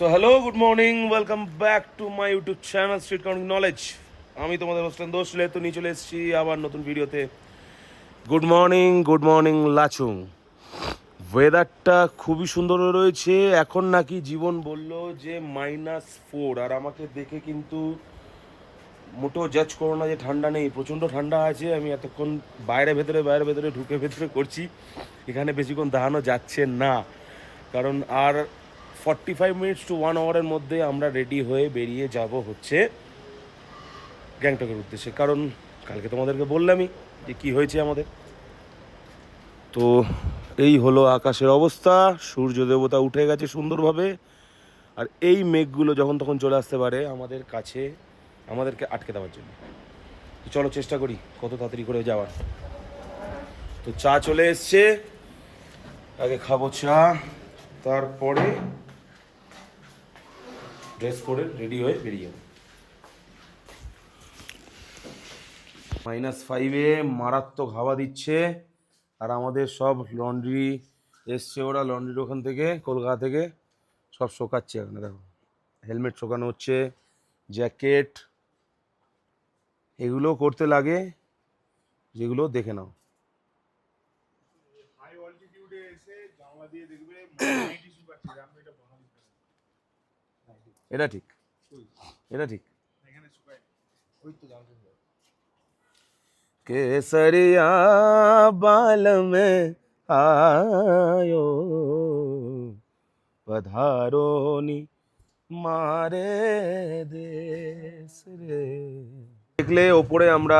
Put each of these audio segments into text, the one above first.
So hello, good morning, welcome back to my YouTube channel street counting knowledge. আমি তোমাদের hostel দোষলে তো নিয়ে চলে এসেছি আবার নতুন ভিডিওতে। Good morning Lachung. ওয়েদারটা খুবই সুন্দর রয়েছে। এখন নাকি জীবন বলল যে -4, আর আমাকে দেখে কিন্তু মোটেও জাজ করো না যে ঠান্ডা নেই, প্রচণ্ড ঠান্ডা আছে। আমি এতক্ষণ বাইরে ভেতরে ঢুকে ভেতরে করছি, এখানে বেশিক্ষণ দাঁড়ানো যাচ্ছে না, কারণ আর 45 মিনিটস টু 1 আওয়ারের মধ্যে আমরা রেডি হয়ে বেরিয়ে যাব হচ্ছে গ্যাংটকের উদ্দেশ্যে। কারণ কালকে তোমাদেরকে বললামই যে কী হয়েছে আমাদের। তো এই হলো আকাশের অবস্থা, সূর্য দেবতা উঠে গেছে সুন্দরভাবে, আর এই মেঘগুলো যখন তখন চলে আসতে পারে আমাদের কাছে, আমাদেরকে আটকে দেওয়ার জন্য। তো চলো চেষ্টা করি কত তাড়াতাড়ি করে যাওয়ার। তো চা চলে এসছে, আগে খাবো চা, তারপরে ড্রেস পরে রেডি হয়ে বেরিয়ে যাবো। -5-এ মারাত্মক হাওয়া দিচ্ছে, আর আমাদের সব লন্ড্রি এসছে, ওরা লন্ড্রির ওখান থেকে কলকাতা থেকে সব শোকাচ্ছে। এখানে দেখো হেলমেট শোকানো হচ্ছে, জ্যাকেট, এগুলো করতে লাগে, যেগুলো দেখে নাও। এটা ঠিক, এটা ঠিক। केसरिया बाल में आयो पधारोनी मारे देश रे। দেখলে ওপরে আমরা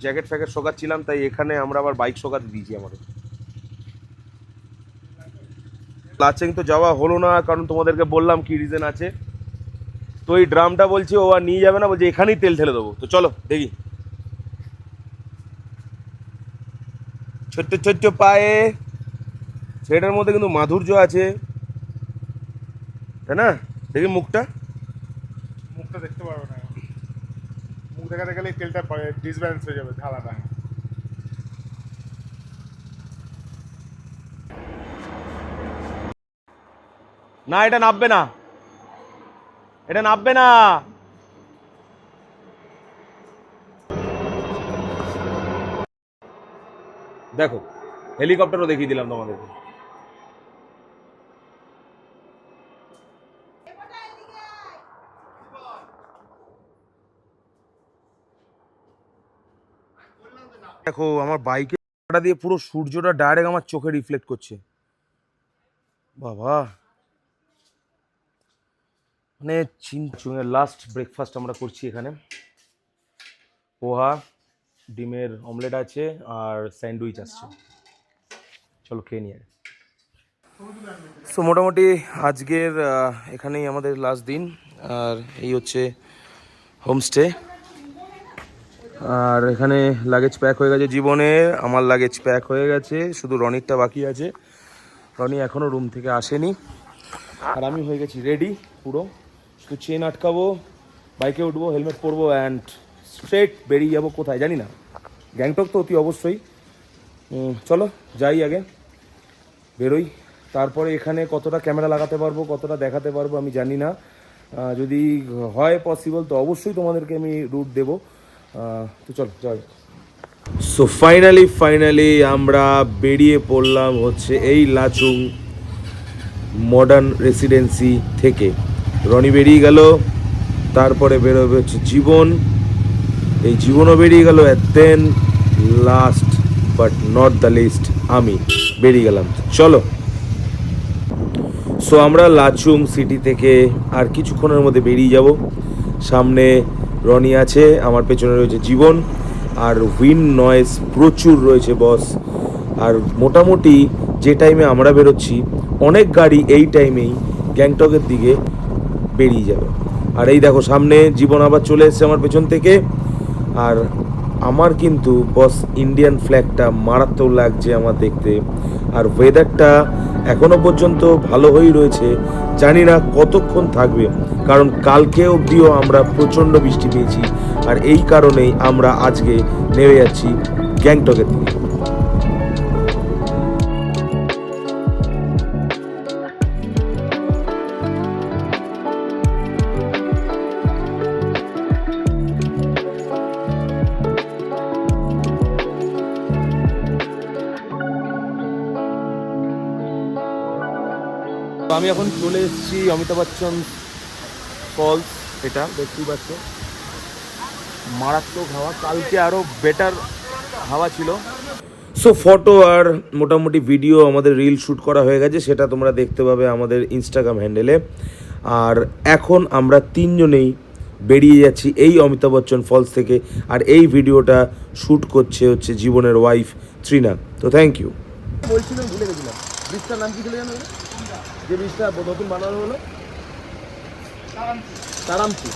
জ্যাকেট ফ্যাকেট শোকাচ্ছিলাম, তাই এখানে আমরা আবার বাইক শোকাতে দিয়েছি আমাদের। লাচেং তো যাওয়া হলো না, কারণ তোমাদেরকে বললাম কি রিজন আছে। তো এই ড্রামটা বলছে ও আর নিয়ে যাবে না, বলছে এখানেই তেল ঢেলে দেবো। তো চলো দেখি। ছোট্ট ছোট্ট পায়ে, সেটার মধ্যে কিন্তু মাধুর্য আছে, তাই না? দেখি মুখটা দেখতে পারবো না, মুখ দেখাতে গেলে তেলটা ডিসব্যালেন্স হয়ে যাবে, ঢালাটা। না, এটা নামবে না, এটা নামবে না। দেখো হেলিকপ্টারও দেখিয়ে দিলাম তোমাদেরকে। দেখো আমার বাইকে দিয়ে পুরো সূর্যটা ডাইরেক্ট আমার চোখে রিফ্লেক্ট করছে। বাবা, মানে লাস্ট ব্রেকফাস্ট আমরা করছি এখানে। পোহা, ডিমের অমলেট আছে, আর স্যান্ডউইচ আসছে। চলো খেয়ে নিয়ে। সো মোটামুটি আজকের এখানেই আমাদের লাস্ট দিন, আর এই হচ্ছে হোমস্টে। আর এখানে লাগেজ প্যাক হয়ে গেছে জীবনের, আমার লাগেজ প্যাক হয়ে গেছে, শুধু রনিরটা বাকি আছে। রনি এখনও রুম থেকে আসেনি, আর আমি হয়ে গেছি রেডি পুরো। শুধু চেন আটকাবো, বাইকে উঠবো, হেলমেট পরবো, অ্যান্ড স্ট্রেট বেরিয়ে যাবো। কোথায় জানি না, গ্যাংটক তো অতি অবশ্যই। চলো যাই, আগে বেরোই, তারপরে এখানে কতটা ক্যামেরা লাগাতে পারবো, কতটা দেখাতে পারবো আমি জানি না। যদি হয় পসিবল তো অবশ্যই তোমাদেরকে আমি রুট দেবো। তো চলো যাই। সো ফাইনালি আমরা বেরিয়ে পড়লাম হচ্ছে এই লাচুং মডার্ন রেসিডেন্সি থেকে। রনি বেরিয়ে গেল, তারপরে বেরোবে হচ্ছে জীবন, এই জীবনও বেরিয়ে গেল, then last but not the least আমি বেরিয়ে গেলাম। চলো। সো আমরা লাচুং সিটি থেকে আর কিছুক্ষণের মধ্যে বেরিয়ে যাব। সামনে রনি আছে, আমার পেছনে রয়েছে জীবন, আর উইন্ড নয়েজ প্রচুর রয়েছে বস। আর মোটামুটি যে টাইমে আমরা বেরোচ্ছি, অনেক গাড়ি এই টাইমেই গ্যাংটকের দিকে বেরিয়ে যাবে। আর এই দেখো সামনে জীবন আবার চলে এসেছে আমার পেছন থেকে। আর আমার কিন্তু বস ইন্ডিয়ান ফ্ল্যাগটা মারাত্মক লাগছে আমার দেখতে। আর ওয়েদারটা এখনো পর্যন্ত ভালো হয়েই রয়েছে, জানি না কতক্ষণ থাকবে, কারণ কালকে অবধিও আমরা প্রচণ্ড বৃষ্টি পেয়েছি। আর এই কারণেই আমরা আজকে নেমে যাচ্ছি গ্যাংটকের দিকে। আমি এখন চলে এসেছি অমিতাভ বচ্চন ফলস, এটা দেখতেই পাচ্ছ, মারাত্মক হাওয়া, কালকে আরও বেটার হাওয়া ছিল। সো ফটো আর মোটামুটি ভিডিও আমাদের রিল শ্যুট করা হয়ে গেছে, সেটা তোমরা দেখতে পাবে আমাদের ইনস্টাগ্রাম হ্যান্ডেলে। আর এখন আমরা তিনজনেই বেরিয়ে যাচ্ছি এই অমিতাভ বচ্চন ফলস থেকে, আর এই ভিডিওটা শ্যুট করছে হচ্ছে জীবনের ওয়াইফ তৃণা। তো থ্যাংক ইউ। বলছিলাম ভুলে গেছিলাম, ব্রিজটার নাম কি ছিল জানো? যে ব্রিজটা নতুন বানানো হলো তারামচু,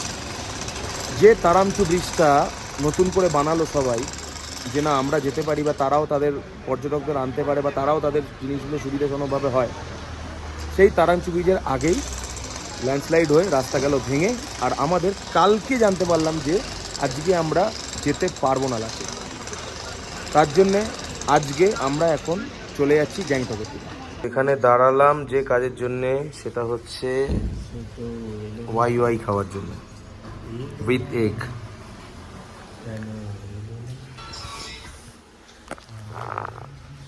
যে তারামচু ব্রিজটা নতুন করে বানালো সবাই, যে না আমরা যেতে পারি বা তারাও তাদের পর্যটকদের আনতে পারে বা তারাও তাদের জিনিসগুলো সুবিধাজনকভাবে হয়, সেই তারামচু ব্রিজের আগেই ল্যান্ডস্লাইড হয়ে রাস্তা গেল ভেঙে। আর আমাদের কালকে জানতে পারলাম যে আজকে আমরা যেতে পারবো না লাস্টে, তার জন্যে আজকে আমরা এখন চলে যাচ্ছি গ্যাংটকের দিকে। এখানে দাঁড়ালাম যে কাজের জন্যে, সেটা হচ্ছে ওয়াই খাওয়ার জন্য উইথ এগ।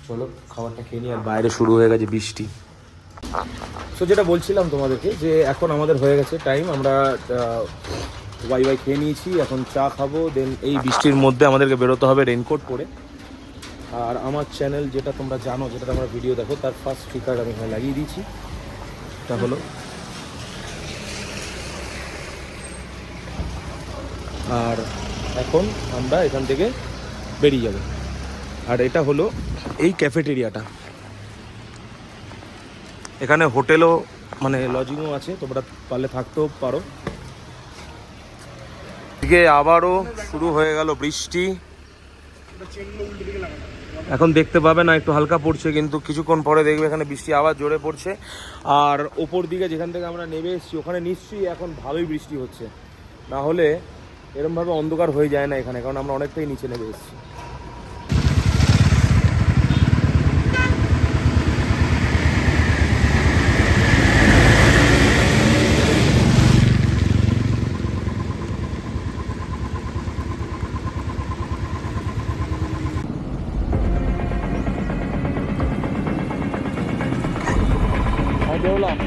চলো খাবারটা খেয়ে নিই। আর বাইরে শুরু হয়ে গেছে বৃষ্টি। সো যেটা বলছিলাম তোমাদেরকে, যে এখন আমাদের হয়ে গেছে টাইম, আমরা ওয়াই খেয়ে নিয়েছি, এখন চা খাবো, দেন এই বৃষ্টির মধ্যে আমাদেরকে বেরোতে হবে রেনকোট পরে। আর আমার চ্যানেল যেটা তোমরা জানো, যেটা তোমরা ভিডিও দেখো, তার ফার্স্ট স্টিকার আমি এখানে লাগিয়ে দিয়েছি। এটা হলো, আর এখন আমরা এখান থেকে বেরিয়ে যাব। আর এটা হলো এই ক্যাফেটেরিয়াটা, এখানে হোটেলও মানে লজিংও আছে, তোমরা পারলে থাকতেও পারো। এদিকে আবারও শুরু হয়ে গেল বৃষ্টি, এখন দেখতে পাবে না, একটু হালকা পড়ছে, কিন্তু কিছুক্ষণ পরে দেখবে এখানে বৃষ্টি আবার জোরে পড়ছে। আর ওপর দিকে যেখান থেকে আমরা নেমে এসেছি ওখানে নিশ্চয়ই এখন ভালোই বৃষ্টি হচ্ছে, না হলে এরমভাবে অন্ধকার হয়ে যায় না এখানে, কারণ আমরা অনেকটাই নিচে নেমে এসেছি। বেরোলাম।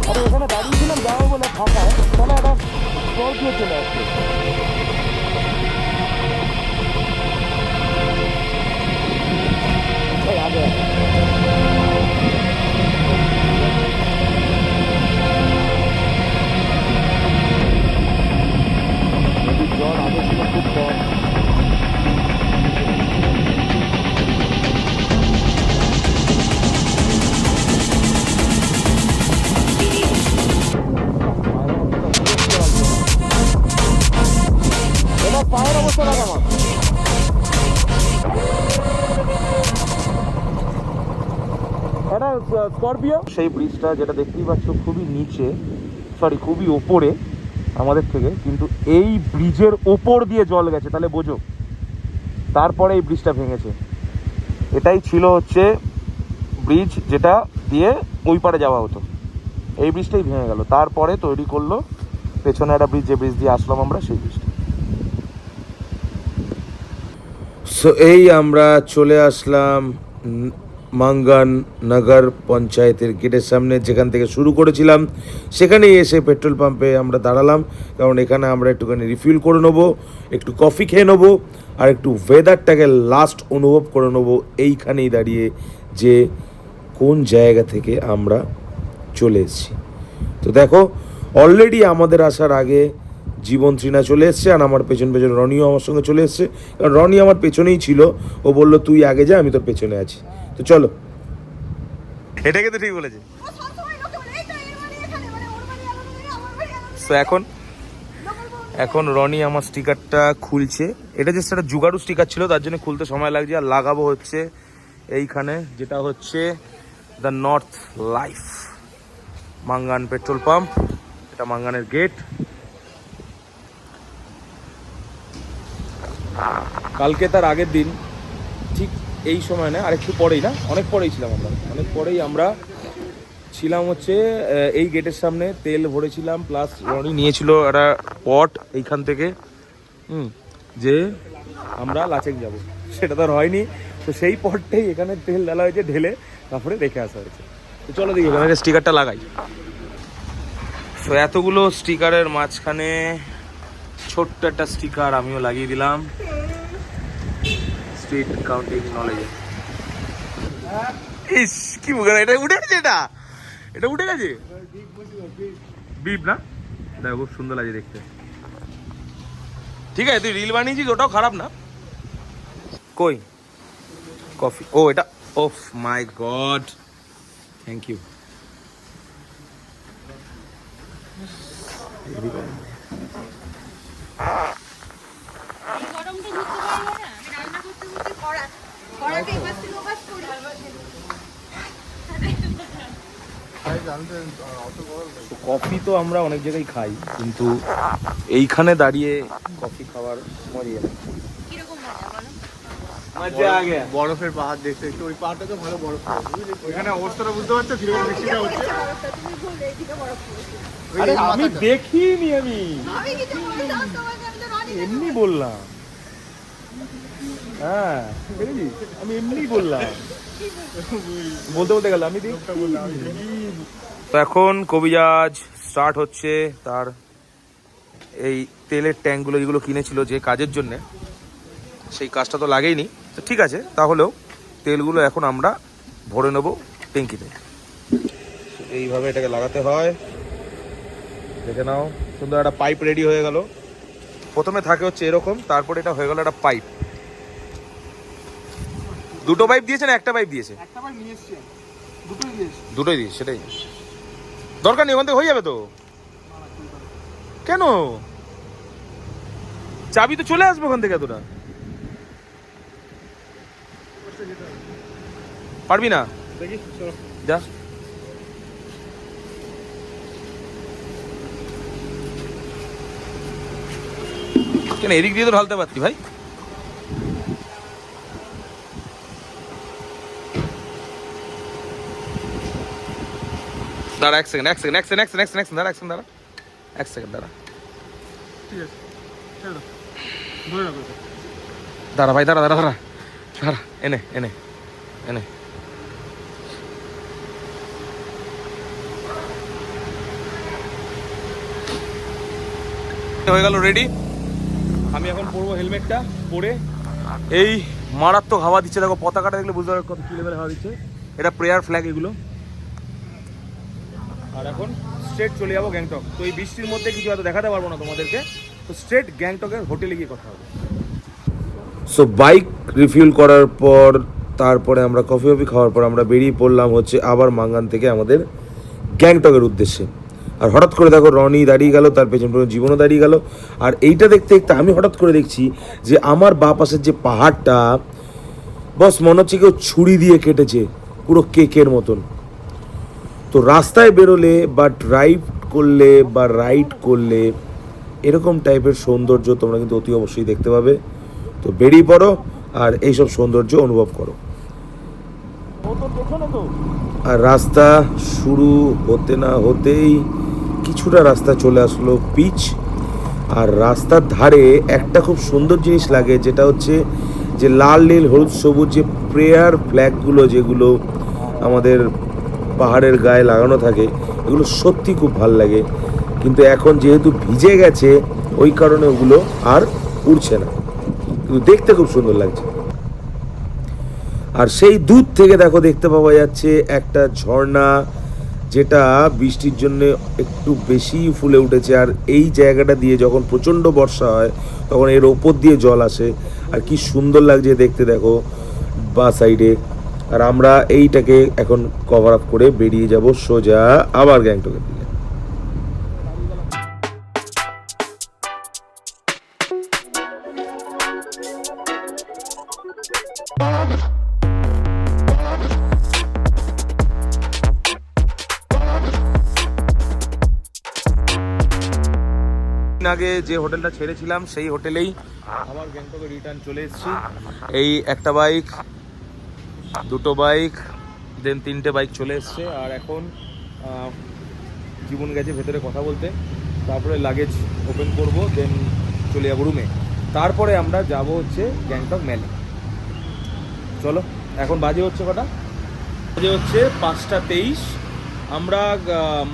আরে ওখানে দাঁড়িয়েছিলাম যাবো বলে ফাঁকায়, তাহলে একটা স্টল দিয়ে চলে আসছে। আগে জ্বর আগে ছিল খুব কম। এবার পায়ের অবস্থা রাখা আমার এটা স্করপিও। সেই ব্রিজটা যেটা দেখতেই পাচ্ছ খুবই নিচে, সরি খুবই ওপরে আমাদের থেকে, কিন্তু এই ব্রিজের ওপর দিয়ে জল গেছে, তাহলে বোঝো। তারপরে এই ব্রিজটা ভেঙেছে, এটাই ছিল হচ্ছে ব্রিজ যেটা দিয়ে ওই পারে যাওয়া হতো, এই ব্রিজটাই ভেঙে গেল, তারপরে তৈরি করলো পেছনে একটা ব্রিজ, যে ব্রিজ দিয়ে আসলাম আমরা সেই ব্রিজটা। সো এই আমরা চলে আসলাম মাঙ্গান নগর পঞ্চায়েতের গেটের সামনে, যেখান থেকে শুরু করেছিলাম সেখানেই এসে পেট্রোল পাম্পে আমরা দাঁড়ালাম, কারণ এখানে আমরা একটুখানি রিফিল করে নেবো, একটু কফি খেয়ে নেবো, আর একটু ওয়েদারটাকে লাস্ট অনুভব করে নেবো এইখানেই দাঁড়িয়ে, যে কোন জায়গা থেকে আমরা চলে এসেছি। তো দেখো অলরেডি আমাদের আসার আগে জীবন তৃণা চলে এসছে, আর আমার পেছন পেছন রনিও আমার সঙ্গে চলে এসছে, কারণ রনি আমার পেছনেই ছিল, ও বললো তুই আগে যা, আমি তোর পেছনে আছি। তো চলো, এটাকে তো ঠিক বলেছে। তো এখন রনি আমার স্টিকারটা খুলছে, এটা জাস্ট একটা জুগাড়ু স্টিকার ছিল, তার জন্য খুলতে সময় লাগছে। আর লাগাবো হচ্ছে এইখানে, যেটা হচ্ছে the north life Mangan petrol pump, এটা মাঙ্গানের গেট। কালকে তার আগের দিন ঠিক এই সময় না, আরেকটু পরেই না, অনেক পরেই ছিলাম আমরা, অনেক পরেই আমরা ছিলাম হচ্ছে এই গেটের সামনে, তেল ভরেছিলাম, প্লাস রনি নিয়েছিল একটা পট এইখান থেকে, যে আমরা লাচেং যাব, সেটা তো আর হয়নি। তো সেই পটটাই এখানে তেল ঢালা হয়েছে, ঢেলে তারপরে রেখে আসা হয়েছে। তো চলো দেখি ওখানে স্টিকারটা লাগাই। তো এতগুলো স্টিকারের মাঝখানে ছোট্ট একটা স্টিকার আমিও লাগিয়ে দিলাম, স্ট্রিট কাউন্টিং নলেজে। ইস কি মুখে, এটা উঠে গেছে, এটা উঠে গেছে, বিপ না, দেখো খুব সুন্দর লাগে দেখতে। ঠিক আছে, তুই রিল বানিয়েছিস, ওটাও খারাপ না। কই কফি, ও এটা, ওফ মাই গড, থ্যাংক ইউ। কফি তো আমরা অনেক জায়গায় খাই, কিন্তু এইখানে দাঁড়িয়ে কফি খাওয়ার মজা বরফের পাহাড় দেখতে একটু, ওই পাহাড়টা তো ভালো বরফ ওইখানে অবস্থাটা বুঝতে পারছো কিরকম বৃষ্টিটা হচ্ছে? আরে আমি দেখিনি, আমি এমনি বললাম, হ্যাঁ দেখেছিস, আমি এমনি বললাম, বলতে বলতে গেল আমি দেখি। তো এখন কবিরাজ স্টার্ট হচ্ছে তার এই তেলের ট্যাঙ্কগুলো যেগুলো কিনেছিল যে কাজের জন্যে, সেই কাজটা তো লাগেইনি, তো ঠিক আছে, তাহলেও তেলগুলো এখন আমরা ভরে নেবো ট্যাঙ্কিতে। এইভাবে এটাকে লাগাতে হয়, দেখে নাও, সুন্দর একটা পাইপ রেডি হয়ে গেল। প্রথমে থাকে হচ্ছে এরকম, তারপরে এটা হয়ে গেল একটা পাইপ। দুটো পাইপ দিয়েছে না একটা পাইপ দিয়েছে? একটা নিয়ে এসছি, দুটোই দিয়েছি। দুটোই দিয়েছে, সেটাই দরকার নেই, ওখান থেকে হয়ে যাবে তো। কেন, চাবি তো চলে আসবে ওখান থেকে, তোরা পারবি না? দেখি চলো যা, কেন এদিক দিয়ে তো ঢালতে পারতি ভাই। দাঁড়া এক সেকেন্ড, দাঁড়া এক সেকেন্ড, দাঁড়া এক সেকেন্ড, দাঁড়া, ঠিক আছে চলো ধরে রাখো। দাঁড়া ভাই, দাঁড়া দাঁড়া দাঁড়া দাঁড়া, এনে এনে এনে, হয়ে গেল রেডি। আমি এখন পরবো হেলমেটটা, পরে এই মারাত্মক হাওয়া দিচ্ছে, দেখো পতাকাটা দেখলে বুঝতে পারবে কত কি লেভেলে হাওয়া দিচ্ছে, এটা প্রেয়ার ফ্ল্যাগ এগুলো। আর এখন স্ট্রেট চলে যাবো গ্যাংটক। তো এই বৃষ্টির মধ্যে কিছু হয়তো দেখাতে পারবো না তোমাদেরকে, তো স্ট্রেট গ্যাংটকের হোটেলে গিয়ে কথা হবে। সো বাইক রিফিউল করার পর, তারপরে আমরা কফি খাওয়ার পর আমরা বেরিয়ে পড়লাম হচ্ছে আবার মাঙ্গান থেকে আমাদের গ্যাংটকের উদ্দেশ্যে। আর হঠাৎ করে দেখো রনি দাঁড়িয়ে গেল, তার পেছন পেছন জীবনও দাঁড়িয়ে গেল। আর এইটা দেখতে দেখতে আমি হঠাৎ করে দেখছি যে আমার বাঁ পাশের যে পাহাড়টা, বস মনে হচ্ছে কেউ ছুরি দিয়ে কেটেছে, পুরো কেকের মতন। তো রাস্তায় বেরোলে বা ড্রাইভ করলে বা রাইড করলে এরকম টাইপের সৌন্দর্য তোমরা কিন্তু অতি অবশ্যই দেখতে পাবে। তো বেরিয়ে পড়ো আর এইসব সৌন্দর্য অনুভব করো। আর রাস্তা শুরু হতে না হতেই কিছুটা রাস্তা চলে আসলো পিচ। আর রাস্তার ধারে একটা খুব সুন্দর জিনিস লাগে, যেটা হচ্ছে যে লাল নীল হলুদ সবুজ যে প্রেয়ার ফ্ল্যাগগুলো যেগুলো আমাদের পাহাড়ের গায়ে লাগানো থাকে, এগুলো সত্যি খুব ভাল লাগে। কিন্তু এখন যেহেতু ভিজে গেছে ওই কারণে ওগুলো আর উড়ছে না, কিন্তু দেখতে খুব সুন্দর লাগছে। আর সেই দূর থেকে দেখো দেখতে পাওয়া যাচ্ছে একটা ঝর্ণা, যেটা বৃষ্টির জন্য একটু বেশি ফুলে উঠেছে। আর এই জায়গাটা দিয়ে যখন প্রচণ্ড বর্ষা হয় তখন এর ওপর দিয়ে জল আসে, আর কি সুন্দর লাগছে দেখতে দেখো বা সাইডে। আর আমরা এইটাকে এখন কভার আপ করে বেরিয়ে যাব সোজা আবার গ্যাংটকের দিকে। কিছুদিন আগে যে হোটেলটা ছেড়েছিলাম সেই হোটেলেই আবার গ্যাংটকে রিটার্ন চলে এসেছি। এই একটা বাইক, দুটো বাইক, দেন 3টে বাইক চলে এসছে। আর এখন জীবন গেছে ভেতরে কথা বলতে, তারপরে লাগেজ ওপেন করব, দেন চলে যাবো রুমে। তারপরে আমরা যাব হচ্ছে গ্যাংটক মেলে। চলো, এখন বাজে হচ্ছে কটা? বাজে হচ্ছে 5টা 23। আমরা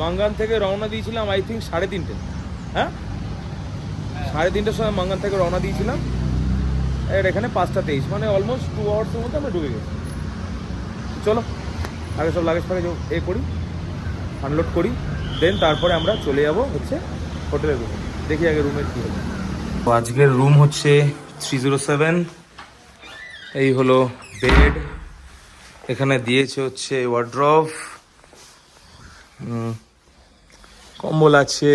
মাঙ্গান থেকে রওনা দিয়েছিলাম আই থিঙ্ক 3:30। হ্যাঁ, 3:30টার সময় মাঙ্গান থেকে রওনা দিয়েছিলাম। এর এখানে 5টা 23, মানে অলমোস্ট 2 আওয়ার্সের মধ্যে আমরা ঢুকে গেছি। চলো আগে সব লাগেজ ফাগেজ করি, আনলোড করি, দেন তারপরে আমরা চলে যাব হচ্ছে হোটেলের রুমে। দেখি আগে রুমের কী হবে। তো আজকের রুম হচ্ছে 307। এই হলো বেড, এখানে দিয়েছে হচ্ছে ওয়ার্ড্রপ, কম্বল আছে,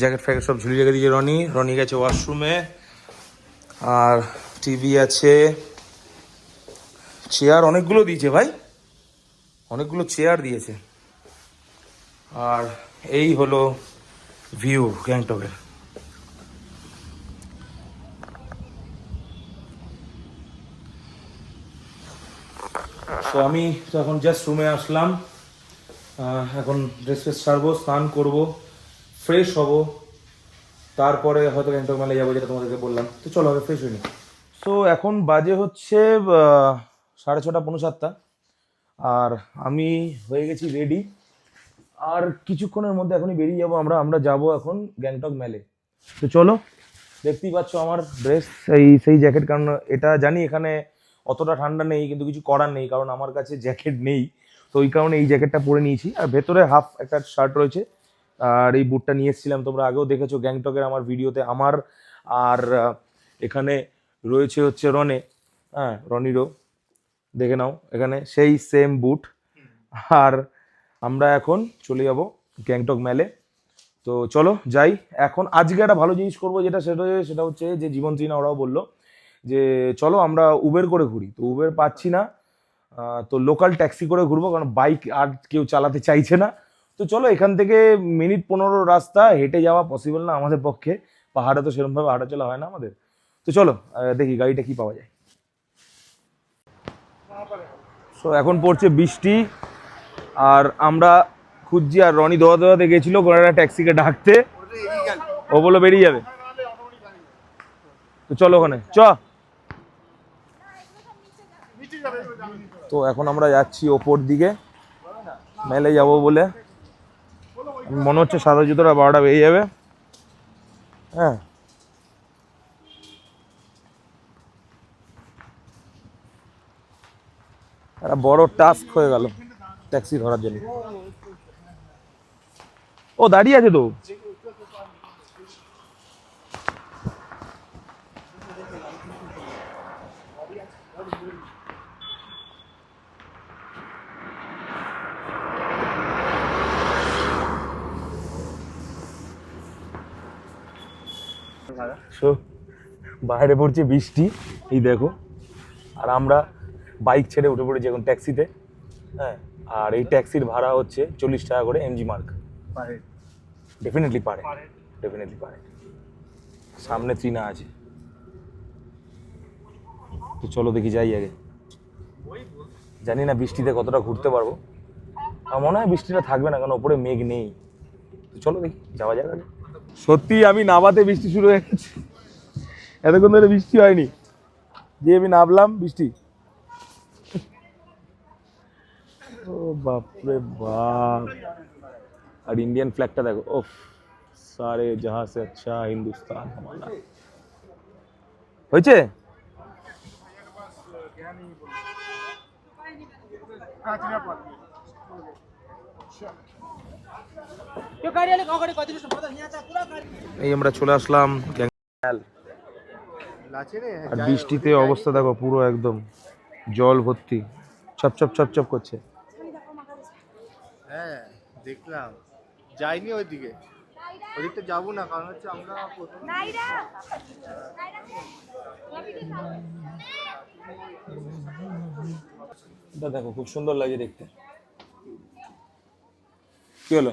জ্যাকেট ফ্যাকেট সব ঝুলিয়ে রেখে দিয়েছে রনি গেছে ওয়াশরুমে। আর টিভি আছে, চেয়ার অনেকগুলো দিয়েছে ভাই, অনেকগুলো চেয়ার দিয়েছে। আর এই হলো ভিউ গ্যাংটকের। তো আমি তো এখন জাস্ট রুমে আসলাম, এখন ড্রেস ফ্রেস ছাড়বো, স্নান করব, ফ্রেশ হব, তারপরে হয়তো গ্যাংটক মেলায় যাবো, যেটা তোমাদেরকে বললাম। তো চলো আগে ফ্রেশ হয়ে নি। সো এখন বাজে হচ্ছে 6:30 পৌনে 7টা, আর আমি হয়ে গেছি রেডি। আর কিছুক্ষণের মধ্যে এখনই বেরিয়ে যাবো আমরা যাবো এখন গ্যাংটক মেলে। তো চলো, দেখতেই পাচ্ছ আমার ড্রেস, সেই জ্যাকেট, কারণ এটা জানি এখানে অতটা ঠান্ডা নেই, কিন্তু কিছু করার নেই কারণ আমার কাছে জ্যাকেট নেই। তো ওই কারণে এই জ্যাকেটটা পরে নিয়েছি। আর ভেতরে হাফ একটা শার্ট রয়েছে। আর এই বুটটা নিয়ে এসেছিলাম, তোমরা আগেও দেখেছো গ্যাংটকের আমার ভিডিওতে আমার। আর এখানে রয়েছে হচ্ছে রনিরও, দেখে নাও এখানে সেই সেম বুট। আর আমরা এখন চলে যাব গ্যাংটক মেলে। তো চলো যাই এখন। আজকে একটা ভালো জিনিস করবো, সেটা হচ্ছে যে জীবন চিনা ওরাও বললো যে চলো আমরা উবের করে ঘুরি। তো উবের পাচ্ছি না, তো লোকাল ট্যাক্সি করে ঘুরবো, কারণ বাইক আর কেউ চালাতে চাইছে না। তো চলো, এখান থেকে মিনিট 15 রাস্তা, হেঁটে যাওয়া পসিবল না আমাদের পক্ষে, পাহাড়ে তো সেরকমভাবে হাঁটা চলা হয় না আমাদের। তো চলো দেখি গাড়িটা কি পাওয়া যায়। সো এখন পড়ছে বৃষ্টি, আর আমরা খুঁজছি, আর রনি দোয়াতে গেছিল কোনো একটা ট্যাক্সিকে ডাকতে, ও বললো বেরিয়ে যাবে। তো চলো ওখানে তো এখন আমরা যাচ্ছি ওপর দিকে, মেলে যাব বলে। মনে হচ্ছে 12টা বেরিয়ে যাবে। হ্যাঁ, একটা বড় টাস্ক হয়ে গেল ট্যাক্সি ধরার জন্য। ও দাঁড়িয়ে আছে তো। বাইরে পড়ছে বৃষ্টি, এই দেখো। আর আমরা বাইক ছেড়ে উঠে পড়েছি এখন ট্যাক্সিতে। হ্যাঁ, আর এই ট্যাক্সির ভাড়া হচ্ছে 40 টাকা করে এমজি মার্ক। ডেফিনেটলি পারে। সামনে ট্রিনা আছে। তো চলো দেখি যাই আগে। জানি না বৃষ্টিতে কতটা ঘুরতে পারবো, আমার মনে হয় বৃষ্টিটা থাকবে না, কারণ ওপরে মেঘ নেই। তো চলো দেখি, যাওয়া যাক আগে। সত্যি আমি নামাতে বৃষ্টি শুরু হয়ে গেছে, এতক্ষণ ধরে বৃষ্টি হয়নি, যে আমি নামলাম বৃষ্টি। ও বাপরে বাপ। আর ইন্ডিয়ান ফ্ল্যাগটা দেখো, ওফ, সারে জাহাঁ সে আচ্ছা হিন্দুস্তান হামারা। হয়েছে? এই আমরা চলে আসলাম আর বৃষ্টিতে অবস্থা দেখো পুরো একদম জল ভর্তি, ছপ ছপ ছপ ছপ করছে। হ্যাঁ দেখলাম, যাইনি ওইদিকে, ওইদিকটা যাবো না, কারণ হচ্ছে আমরা এটা দেখো খুব সুন্দর লাগে দেখতে। কি হলো?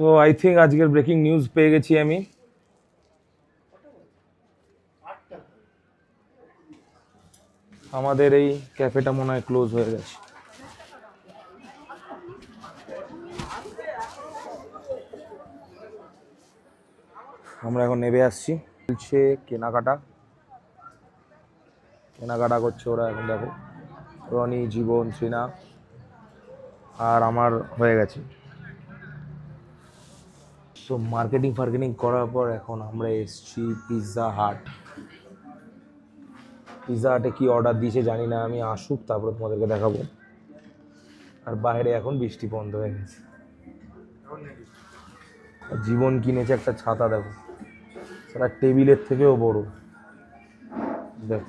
সো আই থিঙ্ক আজকের ব্রেকিং নিউজ পেয়ে গেছি আমি। আমাদের এই ক্যাফেটা মনে হয় ক্লোজ হয়ে গেছে। আমরা এখন নেমে আসছি, চলছে কেনাকাটা করছে ওরা এখন। দেখো রনি, জীবন, শ্রীনা আর আমার হয়ে গেছে। তো মার্কেটিং করার পর এখন আমরা এসছি পিৎজা হাট। পিৎজা হাটে কি অর্ডার দিয়েছে জানি না, আমি আসুক তারপরে তোমাদেরকে দেখাবো। আর বাইরে এখন বৃষ্টি বন্ধ হয়ে গেছে। আর জীবন কিনেছে একটা ছাতা, দেখো সেটা টেবিলের থেকেও বড়। দেখ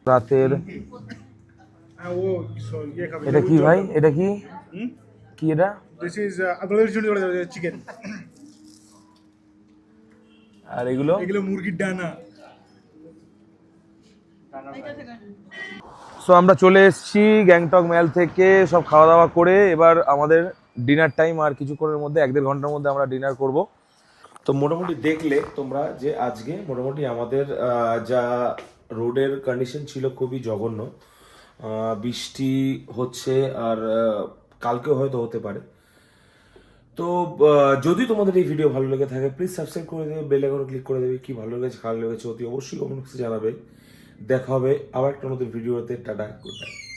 রাতের এটা কি ভাই, এটা কি কি এটা? দিস ইজ আপনাদের জন্য চিকেন, আর এগুলো এগুলো মুরগির ডানা। সো আমরা চলে এসেছি গ্যাংটক ম্যাল থেকে সব খাওয়া দাওয়া করে। এবার আমাদের ডিনার টাইম, আর কিছুক্ষণের মধ্যে 1-1.5 ঘন্টার মধ্যে আমরা ডিনার করব। তো মোটামুটি দেখলে তোমরা যে আজকে মোটামুটি আমাদের যা রোডের কন্ডিশন ছিল খুবই জঘন্য। বৃষ্টি হচ্ছে আর কালকেও হয়তো হতে পারে। তো যদি তোমাদের এই ভিডিও ভালো লেগে থাকে প্লিজ সাবস্ক্রাইব করে দেবে, বেল আইকনে ক্লিক করে দেবে। কি ভালো লেগেছে খারাপ লেগেছে অতি অবশ্যই কমেন্ট বক্সে জানাবে। দেখা হবে আবার একটা নতুন ভিডিওতে। Tata, good night.